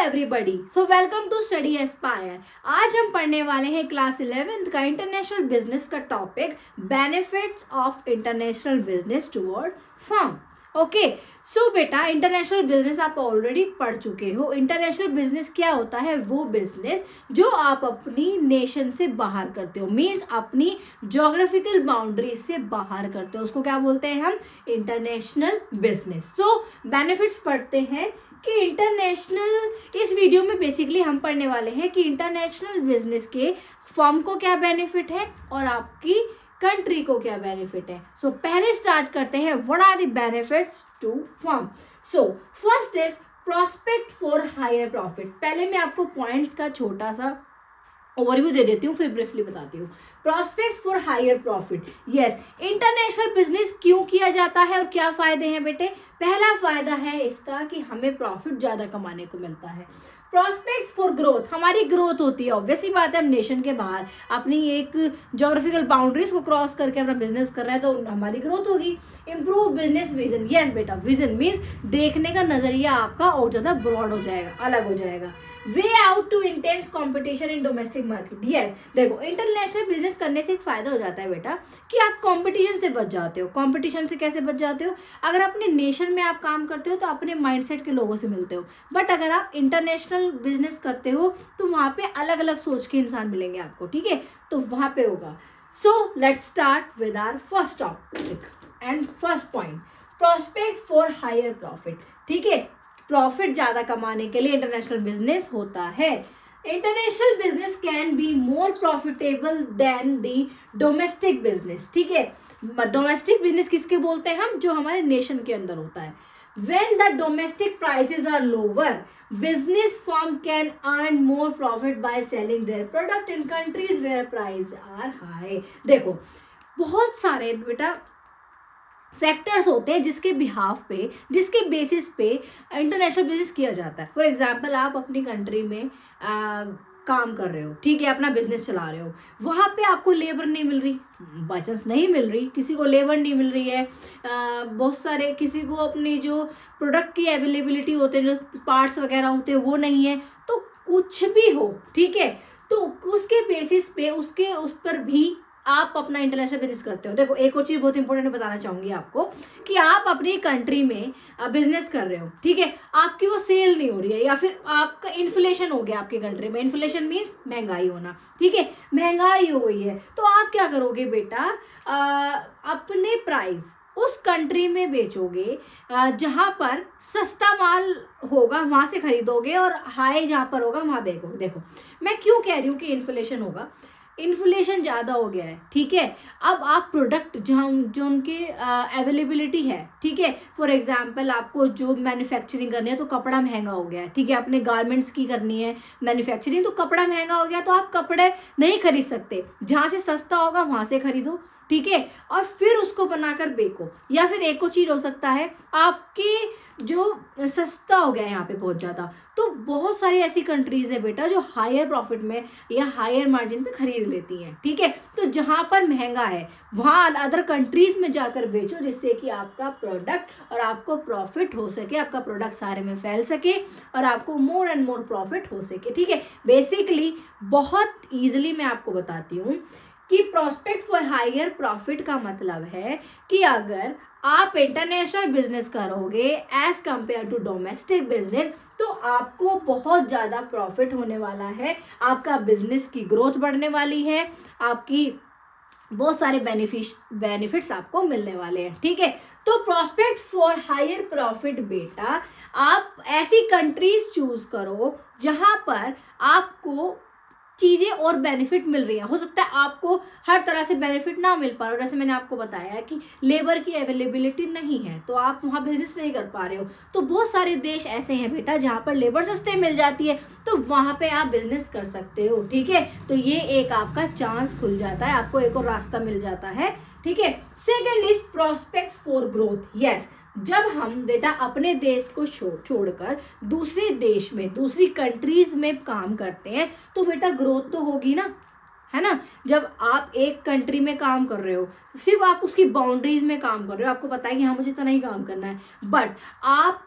Everybody, so welcome to Study Aspire. आज हम पढ़ने वाले हैं क्लास 11th का इंटरनेशनल बिजनेस का topic benefits of international business toward firm. Okay, so बेटा इंटरनेशनल बिजनेस आप ऑलरेडी पढ़ चुके हो। इंटरनेशनल बिजनेस क्या होता है? वो बिजनेस जो आप अपनी नेशन से बाहर करते हो, मीन्स अपनी जोग्राफिकल बाउंड्री से बाहर करते हो, उसको क्या बोलते हैं हम? International business. सो बेनिफिट्स पढ़ते हैं कि इंटरनेशनल, इस वीडियो में बेसिकली हम पढ़ने वाले हैं कि इंटरनेशनल बिजनेस के फर्म को क्या बेनिफिट है और आपकी कंट्री को क्या बेनिफिट है। सो पहले स्टार्ट करते हैं, what are the benefits to firm. So first is prospect for higher profit. पहले मैं आपको पॉइंट्स का छोटा सा ओवरव्यू दे देती हूँ, फिर ब्रीफली बताती हूँ। Prospect for higher profit, yes, international business क्यों किया जाता है और क्या फायदे हैं बेटे? पहला फायदा है इसका कि हमें प्रॉफिट ज्यादा कमाने को मिलता है। प्रोस्पेक्ट फॉर ग्रोथ, हमारी ग्रोथ होती है। ऑब्वियसली बात है, हम नेशन के बाहर अपनी एक जोग्राफिकल बाउंड्रीज को क्रॉस करके अपना बिजनेस कर रहे हैं, तो हमारी ग्रोथ होगी। इम्प्रूव बिजनेस विजन, यस बेटा, विजन मीन्स देखने का नजरिया आपका और ज्यादा ब्रॉड हो जाएगा, अलग हो जाएगा। Way out to intense competition in domestic market, yes, देखो इंटरनेशनल बिजनेस करने से एक फायदा हो जाता है बेटा कि आप कंपटीशन से बच जाते हो। कंपटीशन से कैसे बच जाते हो? अगर अपने नेशन में आप काम करते हो तो अपने माइंडसेट के लोगों से मिलते हो, बट अगर आप इंटरनेशनल बिजनेस करते हो तो वहाँ पे अलग अलग सोच के इंसान मिलेंगे आपको, ठीक है? तो वहाँ पे होगा। So let's start with our first topic and first point, prospect for higher profit. ठीक है, प्रॉफिट ज्यादा कमाने के लिए इंटरनेशनल बिजनेस होता है। International business can be more profitable than the domestic business. ठीक है, डोमेस्टिक बिजनेस किसके बोलते हैं हम? जो हमारे नेशन के अंदर होता है। When the domestic prices are lower, business firm can earn more profit by selling their product in countries where prices are high। देखो बहुत सारे बेटा फैक्टर्स होते हैं जिसके बिहाफ पे, जिसके बेसिस पे इंटरनेशनल बिजनेस किया जाता है। फॉर एग्जांपल, आप अपनी कंट्री में काम कर रहे हो, ठीक है, अपना बिजनेस चला रहे हो, वहाँ पे आपको लेबर नहीं मिल रही, बाई चांस नहीं मिल रही, किसी को लेबर नहीं मिल रही है, बहुत सारे, किसी को अपनी जो प्रोडक्ट की अवेलेबिलिटी होते हैं, जो पार्ट्स वगैरह होते हैं वो नहीं है, तो कुछ भी हो, ठीक है, तो उसके बेसिस पे उस पर भी आप अपना इंटरनेशनल बिजनेस करते हो। देखो एक और चीज़ बहुत इंपॉर्टेंट बताना चाहूँगी आपको कि आप अपनी कंट्री में बिजनेस कर रहे हो, ठीक है, आपकी वो सेल नहीं हो रही है, या फिर आपका इन्फ्लेशन हो गया आपकी कंट्री में। इन्फ्लेशन मीन्स महंगाई होना, ठीक है, महंगाई हो गई है, तो आप क्या करोगे बेटा? अपने प्राइस उस कंट्री में बेचोगे जहाँ पर सस्ता माल होगा वहाँ से खरीदोगे, और हाई जहाँ पर होगा वहाँ बेचोगे। देखो मैं क्यों कह रही हूँ कि इन्फ्लेशन होगा, इन्फ्लेशन ज़्यादा हो गया है, ठीक है, अब आप प्रोडक्ट जहाँ जो उनके अवेलेबिलिटी है, ठीक है, फॉर एग्जांपल आपको जो मैन्युफैक्चरिंग करनी है तो कपड़ा महंगा हो गया है, ठीक है, अपने गारमेंट्स की करनी है मैन्युफैक्चरिंग तो कपड़ा महंगा हो गया, तो आप कपड़े नहीं खरीद सकते, जहाँ से सस्ता होगा वहाँ से खरीदो, ठीक है, और फिर उसको बनाकर बेचो। या फिर एक और चीज़ हो सकता है, आपकी जो सस्ता हो गया यहाँ पे बहुत ज़्यादा, तो बहुत सारी ऐसी कंट्रीज है बेटा जो हायर प्रॉफिट में या हायर मार्जिन पे खरीद लेती हैं, ठीक है, तो जहाँ पर महंगा है वहाँ अदर कंट्रीज में जाकर बेचो, जिससे कि आपका प्रोडक्ट और आपको प्रॉफिट हो सके, आपका प्रोडक्ट सारे में फैल सके और आपको मोर एंड मोर प्रॉफिट हो सके, ठीक है। बेसिकली बहुत ईजिली मैं आपको बताती हूँ कि प्रोस्पेक्ट फॉर हायर प्रॉफिट का मतलब है कि अगर आप इंटरनेशनल बिजनेस करोगे as compare to domestic business, तो आपको बहुत ज़्यादा प्रॉफिट होने वाला है, आपका बिजनेस की ग्रोथ बढ़ने वाली है, आपकी बहुत सारे बेनिफिट्स आपको मिलने वाले हैं, ठीक है। तो प्रोस्पेक्ट फॉर हायर प्रॉफिट बेटा, आप ऐसी कंट्रीज चूज करो जहां पर आपको चीज़ें और बेनिफिट मिल रही हैं। हो सकता है आपको हर तरह से बेनिफिट ना मिल पा रहा हो, जैसे मैंने आपको बताया है कि लेबर की अवेलेबिलिटी नहीं है तो आप वहाँ बिजनेस नहीं कर पा रहे हो, तो बहुत सारे देश ऐसे हैं बेटा जहाँ पर लेबर सस्ते मिल जाती है, तो वहाँ पे आप बिजनेस कर सकते हो, ठीक है। तो ये एक आपका चांस खुल जाता है, आपको एक और रास्ता मिल जाता है, ठीक है। Second is prospects for growth, yes, जब हम बेटा अपने देश को छोड़कर दूसरे देश में, दूसरी कंट्रीज में काम करते हैं तो बेटा ग्रोथ तो होगी ना, है ना। जब आप एक कंट्री में काम कर रहे हो, सिर्फ आप उसकी बाउंड्रीज में काम कर रहे हो, आपको पता है कि हाँ मुझे इतना ही काम करना है, बट आप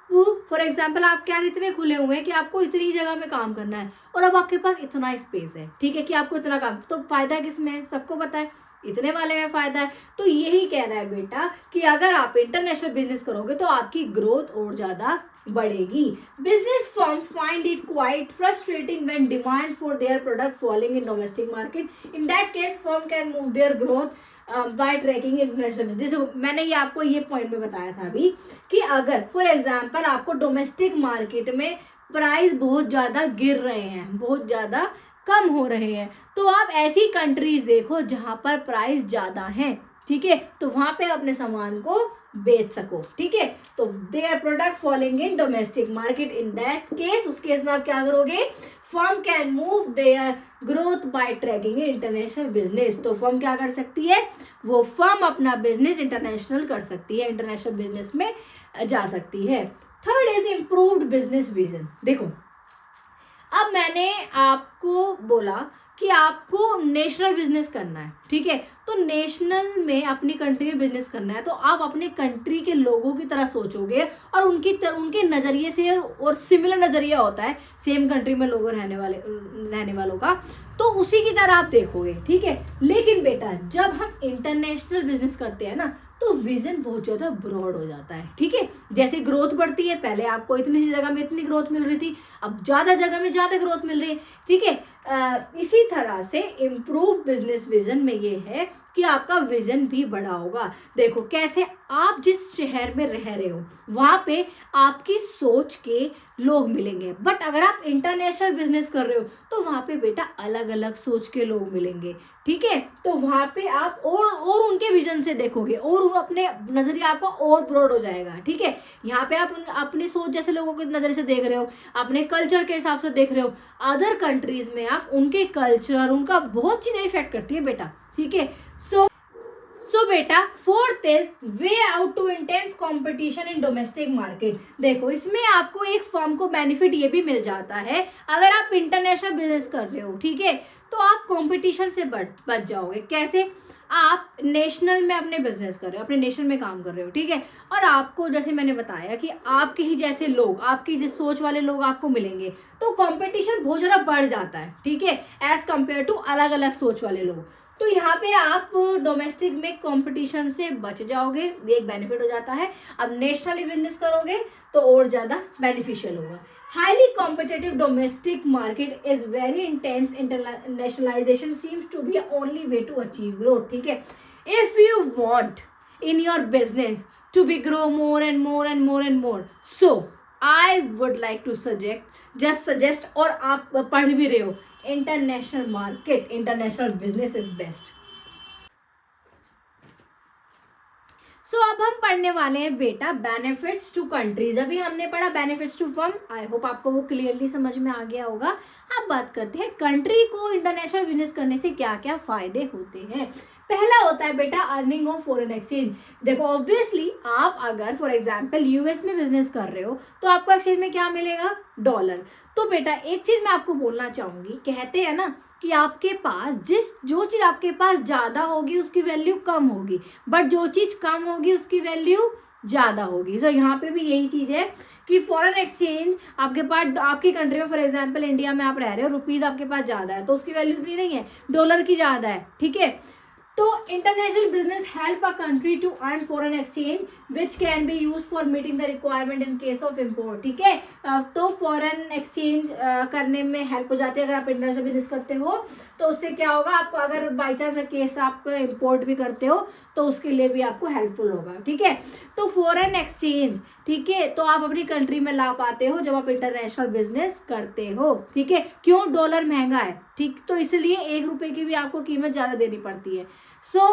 फॉर एग्जाम्पल आप क्या इतने खुले हुए हैं कि आपको इतनी जगह में काम करना है और अब आपके पास इतना स्पेस है, ठीक है, कि आपको इतना काम, तो फायदा किस में है, सबको पता है इतने वाले में फायदा है। तो यही कह रहा है बेटा कि अगर आप इंटरनेशनल बिजनेस करोगे तो आपकी ग्रोथ और ज्यादा बढ़ेगी। Business firm find it quite frustrating when demand for their product falling in domestic market. In that case firm can move their growth by tracking international business. मैंने ये आपको ये पॉइंट में बताया था अभी कि अगर फॉर एग्जांपल आपको डोमेस्टिक मार्केट में प्राइस बहुत ज़्यादा गिर रहे हैं, बहुत ज़्यादा कम हो रहे हैं, तो आप ऐसी कंट्रीज देखो जहाँ पर प्राइस ज़्यादा हैं, ठीक है, तो वहाँ पे अपने सामान को बेच सको, ठीक है। तो their product falling in domestic market, in that case, उस केस में आप क्या करोगे, firm can move their growth by tracking international business. तो फर्म क्या कर सकती है, वो फर्म अपना बिजनेस इंटरनेशनल कर सकती है, इंटरनेशनल बिजनेस में जा सकती है। Third is improved business vision. देखो अब मैंने आपको बोला कि आपको नेशनल बिजनेस करना है, ठीक है, तो नेशनल में अपनी कंट्री में बिजनेस करना है, तो आप अपने कंट्री के लोगों की तरह सोचोगे और उनके नज़रिए से, और सिमिलर नज़रिया होता है सेम कंट्री में लोगों रहने वालों का, तो उसी की तरह आप देखोगे, ठीक है। लेकिन बेटा जब हम इंटरनेशनल बिजनेस करते हैं ना, तो विजन बहुत ज़्यादा ब्रॉड हो जाता है, ठीक है। जैसे ग्रोथ बढ़ती है, पहले आपको इतनी सी जगह में इतनी ग्रोथ मिल रही थी, अब ज़्यादा जगह में ज़्यादा ग्रोथ मिल रही है, ठीक है। इसी तरह से इम्प्रूव बिजनेस विजन में ये है कि आपका विजन भी बड़ा होगा। देखो कैसे, आप जिस शहर में रह रहे हो वहाँ पे आपकी सोच के लोग मिलेंगे, बट अगर आप इंटरनेशनल बिजनेस कर रहे हो तो वहाँ पे बेटा अलग अलग सोच के लोग मिलेंगे, ठीक है। तो वहाँ पे आप और उनके विजन से देखोगे और अपने नजरिया आपका और ब्रॉड हो जाएगा, ठीक है। यहाँ पे आप अपने सोच जैसे लोगों के नजरिए से देख रहे हो, अपने कल्चर के हिसाब से देख रहे हो, अदर कंट्रीज में आप उनके कल्चर, उनका बहुत चीजें इफेक्ट करती है बेटा, ठीक है। सो बेटा fourth is way out to intense competition in domestic market. देखो इसमें आपको एक फर्म को बेनिफिट ये भी मिल जाता है, अगर आप इंटरनेशनल बिजनेस कर रहे हो, ठीक है, तो आप कंपटीशन से बच जाओगे। कैसे, आप नेशनल में अपने बिजनेस कर रहे हो, अपने नेशन में काम कर रहे हो, ठीक है, और आपको जैसे मैंने बताया कि आपके ही जैसे लोग, आपकी जिस सोच वाले लोग आपको मिलेंगे, तो कंपटीशन बहुत ज़्यादा बढ़ जाता है, ठीक है, एज कंपेयर टू अलग अलग सोच वाले लोग। तो यहाँ पे आप डोमेस्टिक में कंपटीशन से बच जाओगे, ये एक बेनिफिट हो जाता है। अब नेशनली बिजनेस करोगे तो और ज़्यादा बेनिफिशियल होगा। Highly competitive domestic market is very intense, internationalisation seems to be only way to achieve growth, ठीक है। If you want in your business to be grow more and more and more and more, so I would like to suggest, और आप पढ़ भी रहे हो, international market, international business is best. So अब हम पढ़ने वाले हैं बेटा बेनिफिट्स टू कंट्रीज। अभी हमने पढ़ा benefits to firm, I hope आपको वो क्लियरली समझ में आ गया होगा। अब बात करते हैं कंट्री को इंटरनेशनल बिजनेस करने से क्या क्या फायदे होते हैं। पहला होता है बेटा अर्निंग ऑफ फॉरेन एक्सचेंज। देखो ऑब्वियसली आप अगर फॉर एग्जांपल यूएस में बिजनेस कर रहे हो तो आपको एक्सचेंज में क्या मिलेगा, डॉलर। तो बेटा एक चीज मैं आपको बोलना चाहूंगी, कहते हैं ना कि आपके पास जो चीज आपके पास ज्यादा होगी उसकी वैल्यू कम होगी, बट जो चीज कम होगी उसकी वैल्यू ज्यादा होगी। तो यहाँ पे भी यही चीज है कि फॉरेन एक्सचेंज आपके पास, आपकी कंट्री में फॉर एग्जांपल इंडिया में आप रह रहे हो, रुपीज आपके पास ज्यादा है तो उसकी वैल्यू इतनी नहीं है, डॉलर की ज्यादा है, ठीक है। तो international business help a country to earn foreign exchange which can be use for meeting the requirement in case of import, ठीक है। तो फॉरेन एक्सचेंज करने में हेल्प हो जाती है अगर आप इंटरनेशनल बिजनेस करते हो, तो उससे क्या होगा, आपको अगर बाई चांस केस आप इम्पोर्ट भी करते हो तो उसके लिए भी आपको हेल्पफुल होगा, ठीक है। तो फॉरेन एक्सचेंज, ठीक है, तो आप अपनी कंट्री में ला पाते हो जब आप इंटरनेशनल बिजनेस करते हो, ठीक है। क्यों, डॉलर महंगा है, ठीक, तो इसलिए 1 रुपए की भी आपको कीमत ज्यादा देनी पड़ती है। So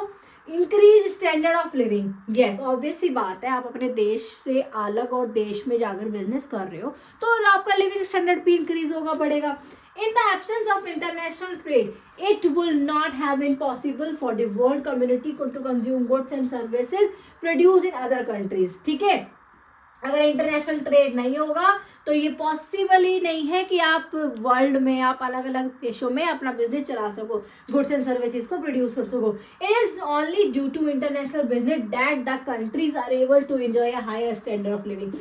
increase standard of living, yes obvious सी बात है, आप अपने देश से अलग और देश में जाकर बिजनेस कर रहे हो तो आपका लिविंग स्टैंडर्ड भी इंक्रीज होगा, बढ़ेगा। In the absence of international trade, it will not have been possible for the world community to consume goods and services produced in other countries, ठीक है। अगर इंटरनेशनल ट्रेड नहीं होगा तो ये पॉसिबल ही नहीं है कि आप वर्ल्ड में, आप अलग अलग देशों में अपना बिजनेस चला सको, गुड्स एंड सर्विसेज को प्रोड्यूस कर सको। It is only due to international business that the countries are able to enjoy a higher standard of living.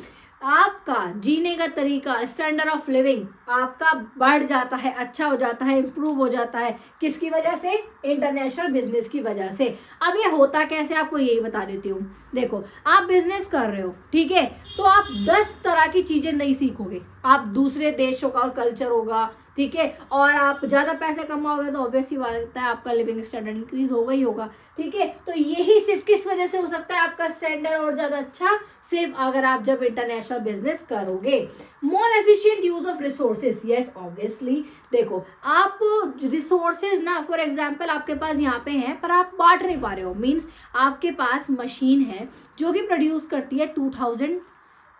आपका जीने का तरीका, स्टैंडर्ड ऑफ लिविंग आपका बढ़ जाता है, अच्छा हो जाता है, इम्प्रूव हो जाता है। किसकी वजह से? इंटरनेशनल बिजनेस की वजह से। अब ये होता कैसे, आपको यही बता देती हूँ। देखो, आप बिजनेस कर रहे हो, ठीक है, तो आप 10 तरह की चीजें नहीं सीखोगे। आप दूसरे देशों का कल्चर होगा, ठीक है, और आप ज़्यादा पैसे कमाओगे तो ऑब्वियसली बात है आपका लिविंग स्टैंडर्ड इंक्रीज होगा ही होगा, ठीक है। तो यही सिर्फ किस वजह से हो सकता है आपका स्टैंडर्ड और ज़्यादा अच्छा? सिर्फ अगर आप जब इंटरनेशनल बिजनेस करोगे। मोर efficient use of resources, yes obviously. देखो, आप रिसोर्सेज ना, फॉर एग्जाम्पल आपके पास यहाँ पे हैं पर आप बांट नहीं पा रहे हो। मीन्स आपके पास मशीन है जो कि प्रोड्यूस करती है 2000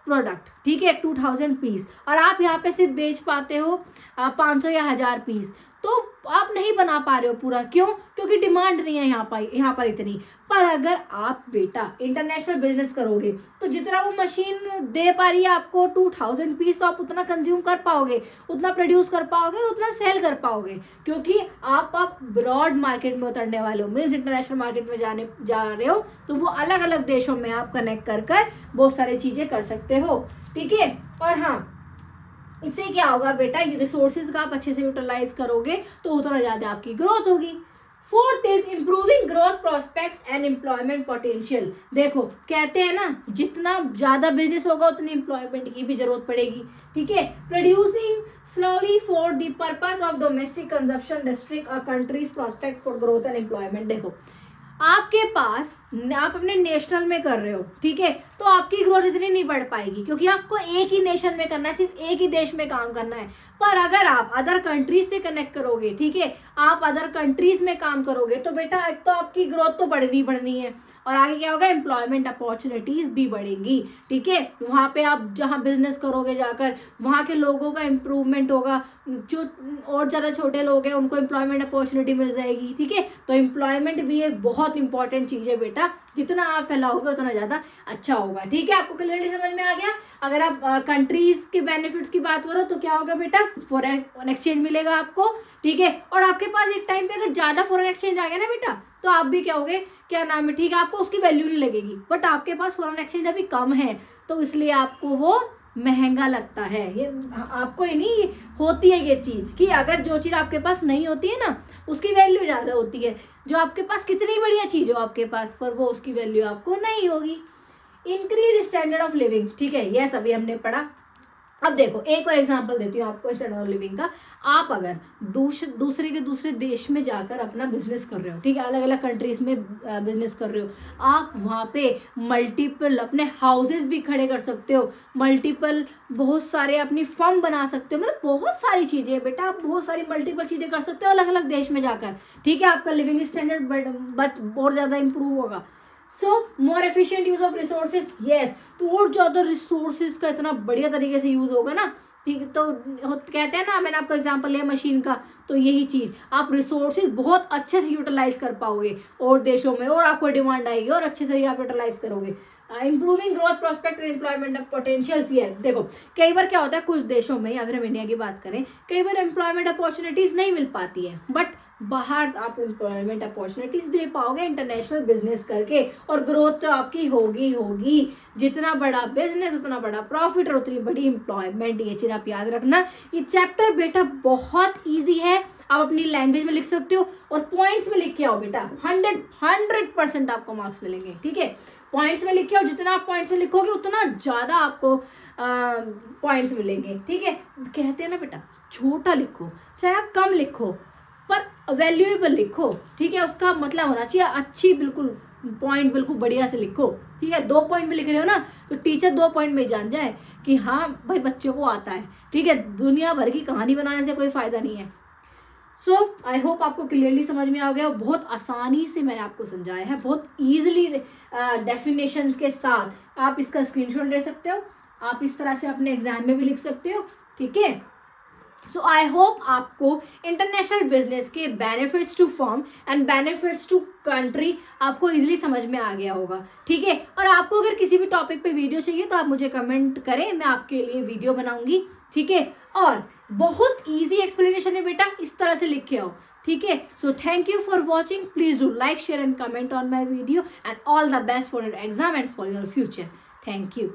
प्रोडक्ट, ठीक है, 2000 पीस, और आप यहाँ पे सिर्फ बेच पाते हो 500 या 1000 पीस। तो आप नहीं बना पा रहे हो पूरा। क्यों? क्योंकि डिमांड नहीं है यहाँ पर इतनी। पर अगर आप बेटा इंटरनेशनल बिजनेस करोगे तो जितना वो मशीन दे पा रही है आपको 2000 पीस, तो आप उतना कंज्यूम कर पाओगे, उतना प्रोड्यूस कर पाओगे और उतना सेल कर पाओगे, क्योंकि आप ब्रॉड मार्केट में उतरने वाले हो। मीन्स इंटरनेशनल मार्केट में जा रहे हो, तो वो अलग अलग देशों में आप कनेक्ट कर बहुत सारी चीजें कर सकते हो, ठीक है। और हाँ, इससे क्या होगा बेटा, रिसोर्सेज का आप अच्छे से यूटिलाइज करोगे तो उतना ज्यादा आपकी ग्रोथ होगी। Fourth is improving growth prospects and employment potential. देखो, कहते हैं ना, जितना ज्यादा बिजनेस होगा उतनी एम्प्लॉयमेंट की भी जरूरत पड़ेगी, ठीक है। Producing slowly for the purpose of domestic consumption district और countries prospect for growth and employment. देखो, आपके पास, आप अपने नेशनल में कर रहे हो, ठीक है, तो आपकी ग्रोथ इतनी नहीं बढ़ पाएगी, क्योंकि आपको एक ही नेशन में करना है, सिर्फ एक ही देश में काम करना है। पर अगर आप अदर कंट्रीज से कनेक्ट करोगे, ठीक है, आप अदर कंट्रीज में काम करोगे, तो बेटा एक तो आपकी ग्रोथ तो बढ़नी है, और आगे क्या होगा, एम्प्लॉयमेंट अपॉर्चुनिटीज भी बढ़ेंगी, ठीक है। वहाँ पे आप जहाँ बिजनेस करोगे जाकर, वहाँ के लोगों का इम्प्रूवमेंट होगा, जो और ज़्यादा छोटे लोग हैं उनको एम्प्लॉयमेंट अपॉर्चुनिटी मिल जाएगी, ठीक है। तो एम्प्लॉयमेंट भी एक बहुत इंपॉर्टेंट चीज़ है बेटा, जितना आप फैलाओगे उतना ज़्यादा अच्छा होगा, ठीक है। आपको क्लियरली समझ में आ गया? अगर आप कंट्रीज के बेनिफिट्स की बात करो तो क्या होगा बेटा, फॉरेन एक्सचेंज मिलेगा आपको, ठीक है। और आपके पास एक टाइम पे अगर ज़्यादा फॉरेन एक्सचेंज आ गया ना बेटा, तो आप भी क्या होगे, क्या नाम है, ठीक है, आपको उसकी वैल्यू नहीं लगेगी। बट आपके पास फॉरेन एक्सचेंज अभी कम है, तो इसलिए आपको वो महंगा लगता है। ये आपको ही नहीं होती है ये चीज़, कि अगर जो चीज़ आपके पास नहीं होती है ना, उसकी वैल्यू ज़्यादा होती है। जो आपके पास कितनी बढ़िया चीज़ हो आपके पास, पर वो उसकी वैल्यू आपको नहीं होगी। इंक्रीज स्टैंडर्ड ऑफ लिविंग, ठीक है, ये सभी हमने पढ़ा। अब देखो, एक और एग्जांपल देती हूँ आपको स्टैंडर्ड ऑफ लिविंग का। आप अगर दूसरे देश में जाकर अपना बिजनेस कर रहे हो, ठीक है, अलग अलग कंट्रीज में बिजनेस कर रहे हो, आप वहाँ पे मल्टीपल अपने हाउसेस भी खड़े कर सकते हो, मल्टीपल बहुत सारे अपनी फर्म बना सकते हो, मतलब बहुत सारी चीज़ें बेटा, आप बहुत सारी मल्टीपल चीज़ें कर सकते हो अलग अलग देश में जाकर, ठीक है। आपका लिविंग स्टैंडर्ड बहुत ज़्यादा इंप्रूव होगा। So more efficient use of resources, yes, तो और ज़्यादा रिसोर्सेज का इतना बढ़िया तरीके से यूज होगा ना, ठीक। तो कहते हैं ना, मैंने आपको एग्जांपल लिया मशीन का, तो यही चीज़, आप रिसोर्सेज बहुत अच्छे से यूटिलाइज कर पाओगे और देशों में, और आपको डिमांड आएगी और अच्छे से आप यूटिलाइज करोगे। Improving growth prospect and employment potentials here. देखो, कई बार क्या होता है, कुछ देशों में, या फिर हम इंडिया की बात करें, कई बार एम्प्लॉयमेंट अपॉर्चुनिटीज नहीं मिल पाती है, बट बाहर आप एम्प्लॉयमेंट अपॉर्चुनिटीज दे पाओगे इंटरनेशनल बिजनेस करके, और ग्रोथ तो आपकी होगी। जितना बड़ा बिजनेस उतना बड़ा प्रॉफिट और उतनी बड़ी एम्प्लॉयमेंट। ये चीज़ आप याद रखना। ये चैप्टर बेटा बहुत ईजी है, आप अपनी लैंग्वेज में लिख सकते हो, और पॉइंट्स में लिख के आओ बेटा, 100% आपको मार्क्स मिलेंगे, ठीक है। पॉइंट्स में लिख के आओ, जितना आप पॉइंट्स में लिखोगे उतना ज़्यादा आपको पॉइंट्स मिलेंगे, ठीक है। कहते हैं ना बेटा, छोटा लिखो, चाहे आप कम लिखो, पर वैल्यूएबल लिखो, ठीक है। उसका मतलब होना चाहिए अच्छी, बिल्कुल पॉइंट बिल्कुल बढ़िया से लिखो, ठीक है। 2 पॉइंट में लिख रहे हो ना, तो टीचर 2 पॉइंट में जान जाए कि हाँ भाई बच्चों को आता है, ठीक है। दुनिया भर की कहानी बनाने से कोई फायदा नहीं है। सो आई होप आपको क्लियरली समझ में आ गया। बहुत आसानी से मैंने आपको समझाया है, बहुत ईजिली डेफिनेशंस के साथ। आप इसका स्क्रीनशॉट ले सकते हो, आप इस तरह से अपने एग्जाम में भी लिख सकते हो, ठीक है। सो आई होप आपको इंटरनेशनल बिजनेस के benefits to firm and benefits to country आपको इजीली समझ में आ गया होगा, ठीक है। और आपको अगर किसी भी टॉपिक पे वीडियो चाहिए तो आप मुझे कमेंट करें, मैं आपके लिए वीडियो बनाऊंगी, ठीक है। और बहुत इजी एक्सप्लेनेशन है बेटा, इस तरह से लिख के आओ, ठीक है। So thank you for watching, please do like share and comment on my video and all the best for your exam and for your future. Thank you.